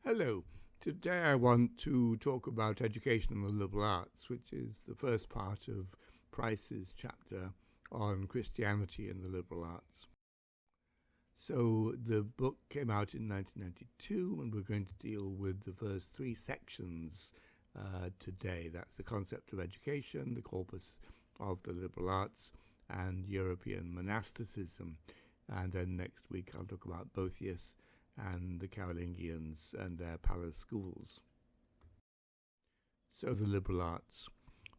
Hello. Today I want to talk about education in the liberal arts, which is the first part of Price's chapter on Christianity in the liberal arts. So the book came out in 1992, and we're going to deal with the first three sections today. That's the concept of education, the corpus of the liberal arts, and European monasticism. And then next week I'll talk about Boethius and the Carolingians and their palace schools. So the liberal arts.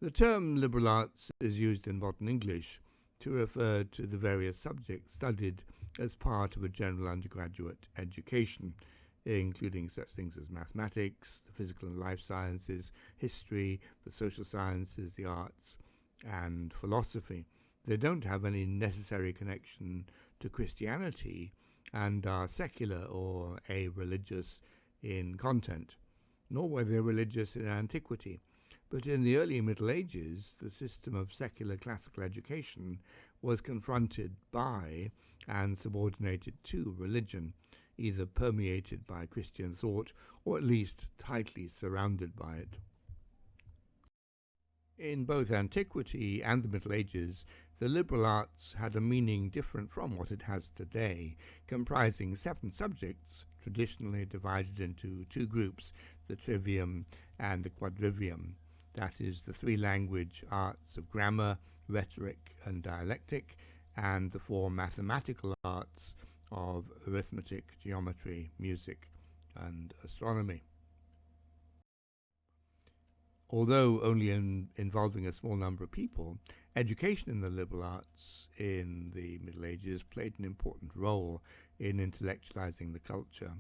The term liberal arts is used in modern English to refer to the various subjects studied as part of a general undergraduate education, including such things as mathematics, the physical and life sciences, history, the social sciences, the arts, and philosophy. They don't have any necessary connection to Christianity and are secular or a-religious in content, nor were they religious in antiquity. But in the early Middle Ages, the system of secular classical education was confronted by and subordinated to religion, either permeated by Christian thought or at least tightly surrounded by it. In both antiquity and the Middle Ages, the liberal arts had a meaning different from what it has today, comprising 7 subjects, traditionally divided into 2 groups, the trivium and the quadrivium. That is, the 3 language arts of grammar, rhetoric, and dialectic, and the 4 mathematical arts of arithmetic, geometry, music, and astronomy. Although only involving a small number of people, education in the liberal arts in the Middle Ages played an important role in intellectualizing the culture,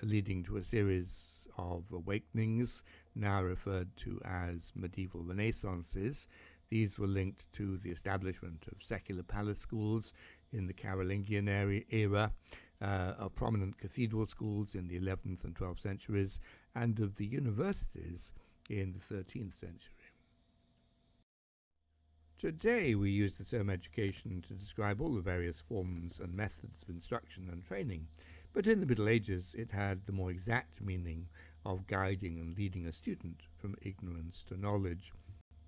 leading to a series of awakenings, now referred to as medieval renaissances. These were linked to the establishment of secular palace schools in the Carolingian era, of prominent cathedral schools in the 11th and 12th centuries, and of the universities in the 13th century. Today we use the term education to describe all the various forms and methods of instruction and training, but in the Middle Ages it had the more exact meaning of guiding and leading a student from ignorance to knowledge.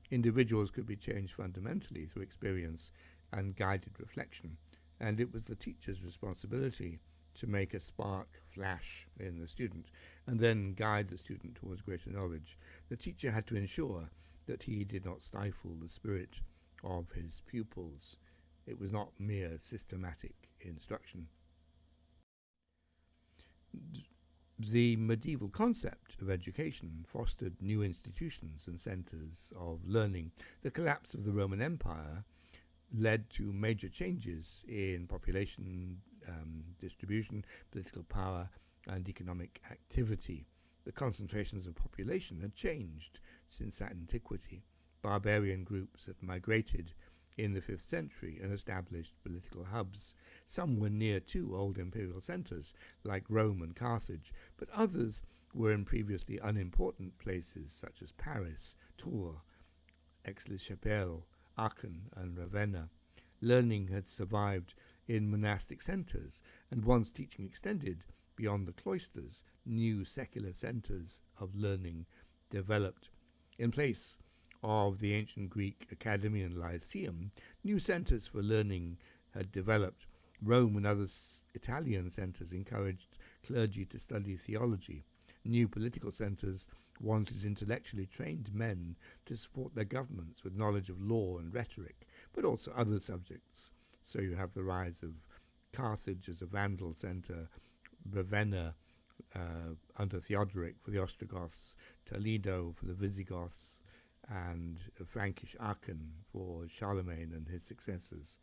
Individuals could be changed fundamentally through experience and guided reflection, and it was the teacher's responsibility to make a spark flash in the student and then guide the student towards greater knowledge. The teacher had to ensure that he did not stifle the spirit of his pupils. It was not mere systematic instruction. The medieval concept of education fostered new institutions and centers of learning. The collapse of the Roman Empire led to major changes in population distribution, political power, and economic activity. The concentrations of population had changed since antiquity. Barbarian groups had migrated in the 5th century and established political hubs. Some were near 2 old imperial centers, like Rome and Carthage, but others were in previously unimportant places such as Paris, Tours, Aix-la-Chapelle, Aachen, and Ravenna. Learning had survived in monastic centers, and once teaching extended beyond the cloisters, new secular centers of learning developed. In place of the ancient Greek academy and lyceum, new centers for learning had developed. Rome and other Italian centers encouraged clergy to study theology. New political centers wanted intellectually trained men to support their governments with knowledge of law and rhetoric, but also other subjects. So you have the rise of Carthage as a Vandal center, Ravenna under Theodoric for the Ostrogoths, Toledo for the Visigoths, and Frankish Aachen for Charlemagne and his successors.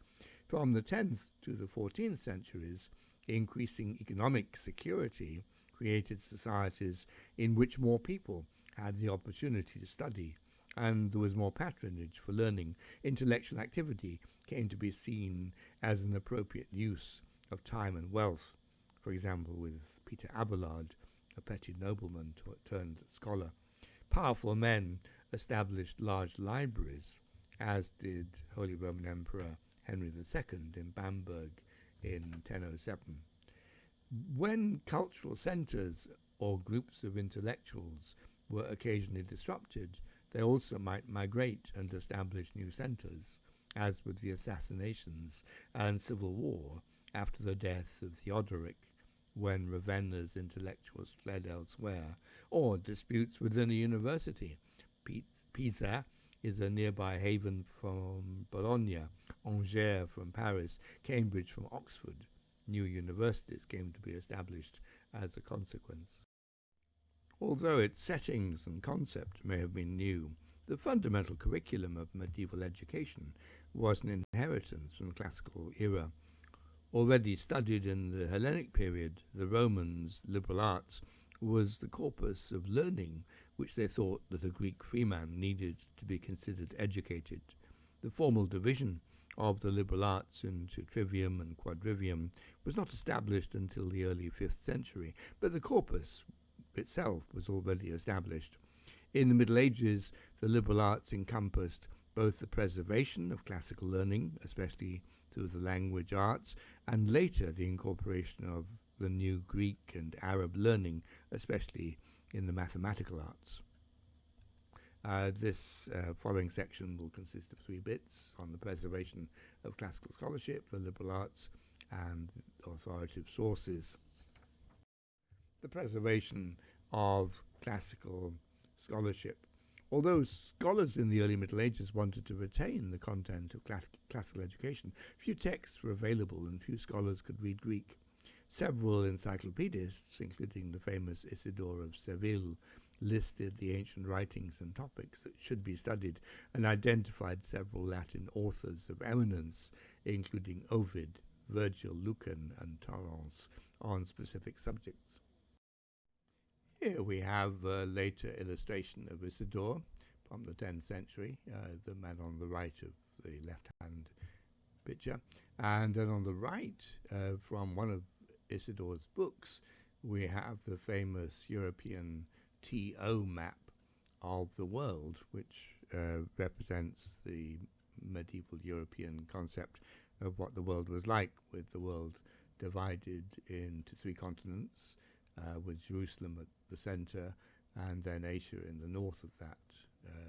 From the 10th to the 14th centuries, increasing economic security created societies in which more people had the opportunity to study, and there was more patronage for learning. Intellectual activity came to be seen as an appropriate use of time and wealth, for example with Peter Abelard, a petty nobleman turned scholar. Powerful men established large libraries, as did Holy Roman Emperor Henry II in Bamberg in 1007. When cultural centers or groups of intellectuals were occasionally disrupted, they also might migrate and establish new centres, as with the assassinations and civil war after the death of Theodoric, when Ravenna's intellectuals fled elsewhere, or disputes within a university. Pisa is a nearby haven from Bologna, Angers from Paris, Cambridge from Oxford. New universities came to be established as a consequence. Although its settings and concept may have been new, the fundamental curriculum of medieval education was an inheritance from the classical era. Already studied in the Hellenic period, the Romans' liberal arts was the corpus of learning which they thought that a Greek freeman needed to be considered educated. The formal division of the liberal arts into trivium and quadrivium was not established until the early 5th century, but the corpus itself was already established. In the Middle Ages, the liberal arts encompassed both the preservation of classical learning, especially through the language arts, and later the incorporation of the new Greek and Arab learning, especially in the mathematical arts. This following section will consist of 3 bits on the preservation of classical scholarship, the liberal arts, and authoritative sources. The preservation of classical scholarship. Although scholars in the early Middle Ages wanted to retain the content of classical education, few texts were available and few scholars could read Greek. Several encyclopedists, including the famous Isidore of Seville, listed the ancient writings and topics that should be studied and identified several Latin authors of eminence, including Ovid, Virgil, Lucan, and Terence, on specific subjects. Here we have a later illustration of Isidore from the 10th century, the man on the right of the left-hand picture. And then on the right, from one of Isidore's books, we have the famous European TO map of the world, which represents the medieval European concept of what the world was like, with the world divided into 3 continents, with Jerusalem at the center, and then Asia in the north of that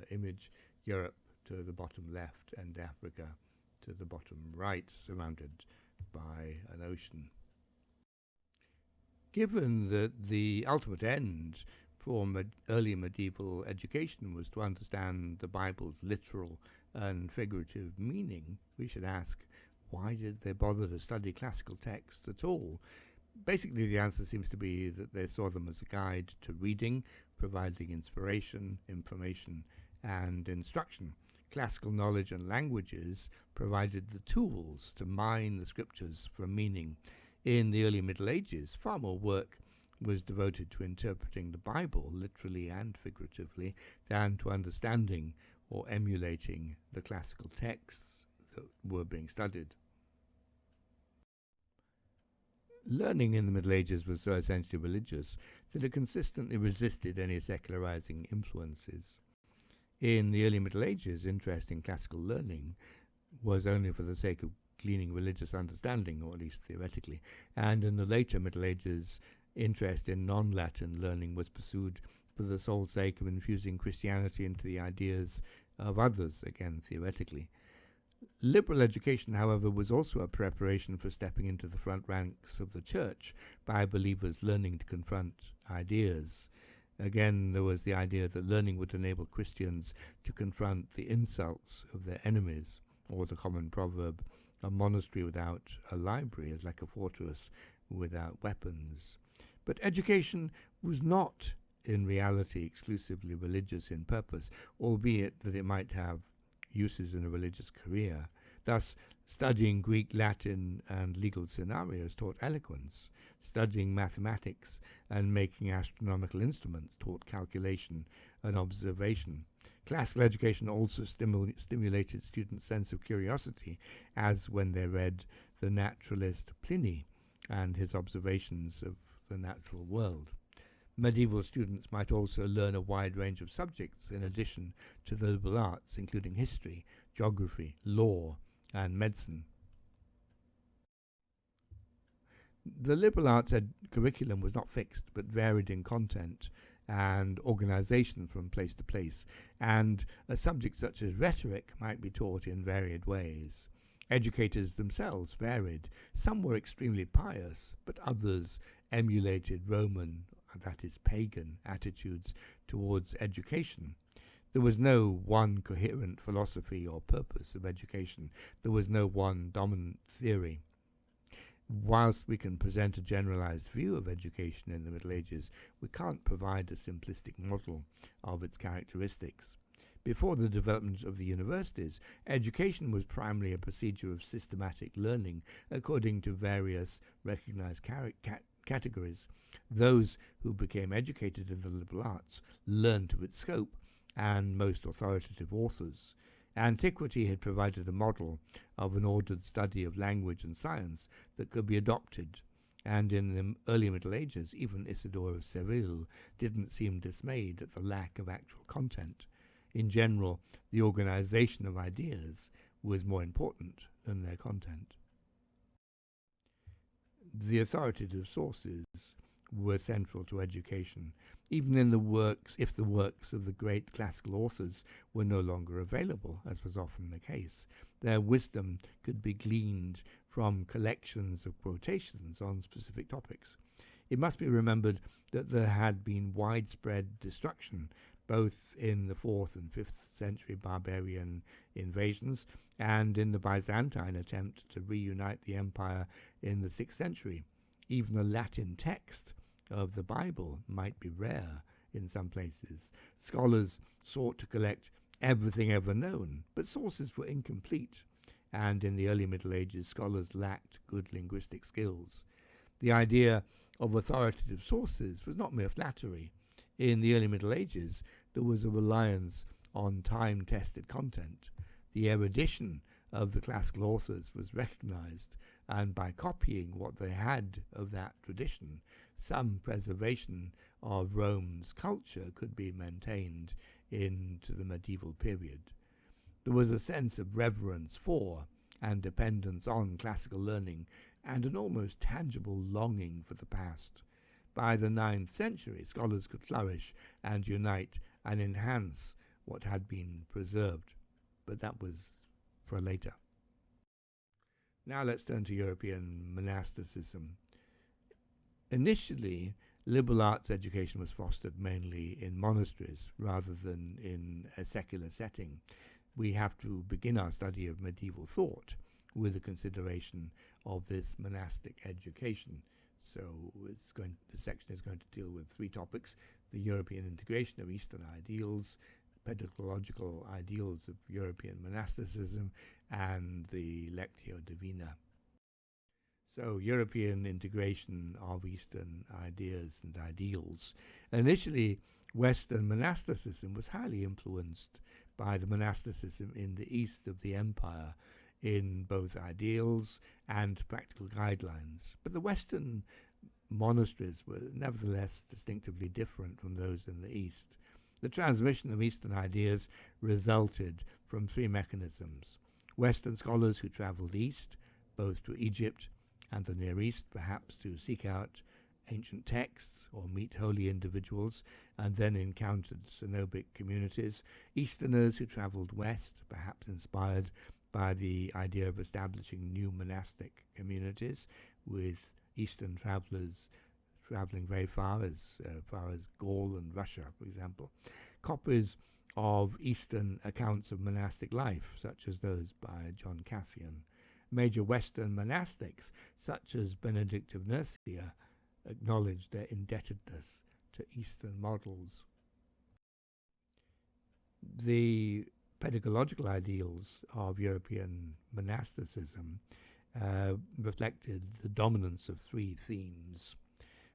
image, Europe to the bottom left, and Africa to the bottom right, surrounded by an ocean. Given that the ultimate end for early medieval education was to understand the Bible's literal and figurative meaning, we should ask, why did they bother to study classical texts at all? Basically, the answer seems to be that they saw them as a guide to reading, providing inspiration, information, and instruction. Classical knowledge and languages provided the tools to mine the scriptures for meaning. In the early Middle Ages, far more work was devoted to interpreting the Bible, literally and figuratively, than to understanding or emulating the classical texts that were being studied. Learning in the Middle Ages was so essentially religious that it consistently resisted any secularizing influences. In the early Middle Ages, interest in classical learning was only for the sake of gleaning religious understanding, or at least theoretically, and in the later Middle Ages, interest in non-Latin learning was pursued for the sole sake of infusing Christianity into the ideas of others, again theoretically. Liberal education, however, was also a preparation for stepping into the front ranks of the church by believers learning to confront ideas. Again, there was the idea that learning would enable Christians to confront the insults of their enemies, or the common proverb, a monastery without a library is like a fortress without weapons. But education was not, in reality, exclusively religious in purpose, albeit that it might have uses in a religious career. Thus, studying Greek, Latin, and legal scenarios taught eloquence. Studying mathematics and making astronomical instruments taught calculation and observation. Classical education also stimulated students' sense of curiosity, as when they read the naturalist Pliny and his observations of the natural world. Medieval students might also learn a wide range of subjects in addition to the liberal arts, including history, geography, law, and medicine. The liberal arts curriculum was not fixed, but varied in content and organization from place to place, and a subject such as rhetoric might be taught in varied ways. Educators themselves varied. Some were extremely pious, but others emulated Roman, that is, pagan, attitudes towards education. There was no one coherent philosophy or purpose of education. There was no one dominant theory. Whilst we can present a generalized view of education in the Middle Ages, we can't provide a simplistic model of its characteristics. Before the development of the universities, education was primarily a procedure of systematic learning according to various recognized categories. Those who became educated in the liberal arts learned to its scope and most authoritative authors. Antiquity had provided a model of an ordered study of language and science that could be adopted, and in the early Middle Ages, even Isidore of Seville didn't seem dismayed at the lack of actual content. In general, the organization of ideas was more important than their content. The authoritative sources were central to education, even in the works, if the works of the great classical authors were no longer available, as was often the case. Their wisdom could be gleaned from collections of quotations on specific topics. It must be remembered that there had been widespread destruction, both in the 4th and 5th century barbarian invasions and in the Byzantine attempt to reunite the empire in the 6th century. Even a Latin text of the Bible might be rare in some places. Scholars sought to collect everything ever known, but sources were incomplete, and in the early Middle Ages, scholars lacked good linguistic skills. The idea of authoritative sources was not mere flattery. In the early Middle Ages, there was a reliance on time-tested content. The erudition of the classical authors was recognized, and by copying what they had of that tradition, some preservation of Rome's culture could be maintained into the medieval period. There was a sense of reverence for and dependence on classical learning, and an almost tangible longing for the past. By the 9th century, scholars could flourish and unite and enhance what had been preserved, but that was for later. Now let's turn to European monasticism. Initially, liberal arts education was fostered mainly in monasteries rather than in a secular setting. We have to begin our study of medieval thought with a consideration of this monastic education. So the section is going to deal with 3 topics: the European integration of Eastern ideals, pedagogical ideals of European monasticism, and the Lectio divina. So, European integration of Eastern ideas and ideals. Initially, Western monasticism was highly influenced by the monasticism in the east of the empire, in both ideals and practical guidelines. But the Western monasteries were nevertheless distinctively different from those in the East. The transmission of Eastern ideas resulted from 3 mechanisms. Western scholars who traveled east, both to Egypt and the Near East, perhaps to seek out ancient texts or meet holy individuals, and then encountered cenobic communities. Easterners who traveled west, perhaps inspired by the idea of establishing new monastic communities, with Eastern travelers traveling very far as Gaul and Russia, for example. Copies of Eastern accounts of monastic life, such as those by John Cassian. Major Western monastics, such as Benedict of Nursia, acknowledged their indebtedness to Eastern models. The pedagogical ideals of European monasticism reflected the dominance of 3 themes.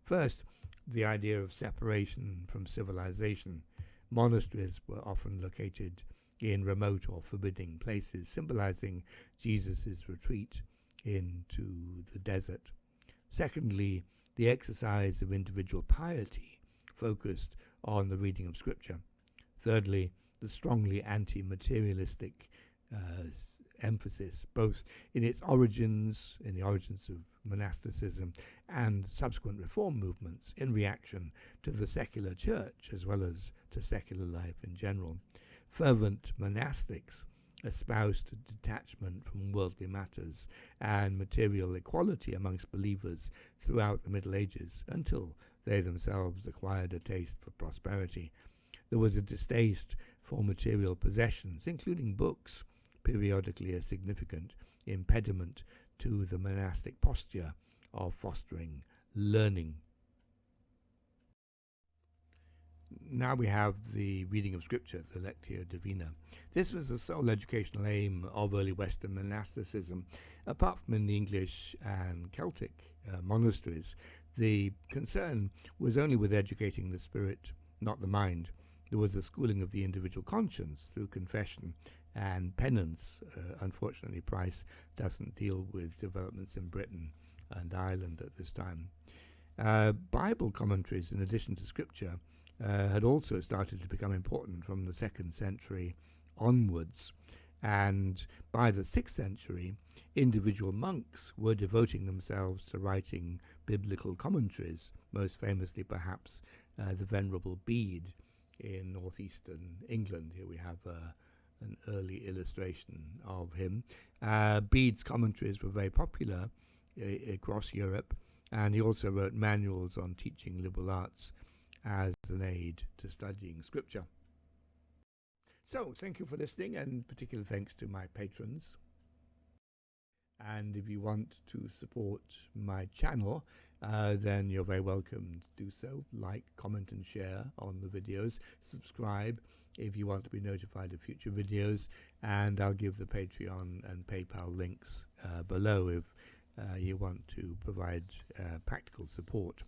First, the idea of separation from civilization. Monasteries were often located in remote or forbidding places, symbolizing Jesus' retreat into the desert. Secondly, the exercise of individual piety focused on the reading of Scripture. Thirdly, the strongly anti-materialistic emphasis, both in its origins, in the origins of monasticism, and subsequent reform movements in reaction to the secular church as well as to secular life in general. Fervent monastics espoused detachment from worldly matters and material equality amongst believers throughout the Middle Ages until they themselves acquired a taste for prosperity. There was a distaste for material possessions, including books, periodically a significant impediment to the monastic posture of fostering learning. Now we have the reading of scripture, the Lectio divina. This was the sole educational aim of early Western monasticism. Apart from in the English and Celtic monasteries, the concern was only with educating the spirit, not the mind. There was the schooling of the individual conscience through confession and penance. Unfortunately, Price doesn't deal with developments in Britain and Ireland at this time. Bible commentaries, in addition to scripture, had also started to become important from the 2nd century onwards. And by the 6th century, individual monks were devoting themselves to writing biblical commentaries, most famously perhaps the Venerable Bede in northeastern England. Here we have an early illustration of him. Bede's commentaries were very popular across Europe, and he also wrote manuals on teaching liberal arts as an aid to studying scripture. So, thank you for listening, and particular thanks to my patrons. And if you want to support my channel, then you're very welcome to do so. Like, comment and share on the videos. Subscribe if you want to be notified of future videos, and I'll give the Patreon and PayPal links below if you want to provide practical support.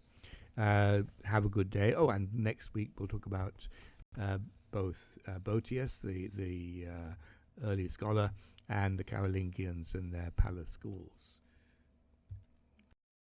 Have a good day. Oh, and next week we'll talk about both Boetius, the early scholar, and the Carolingians and their palace schools.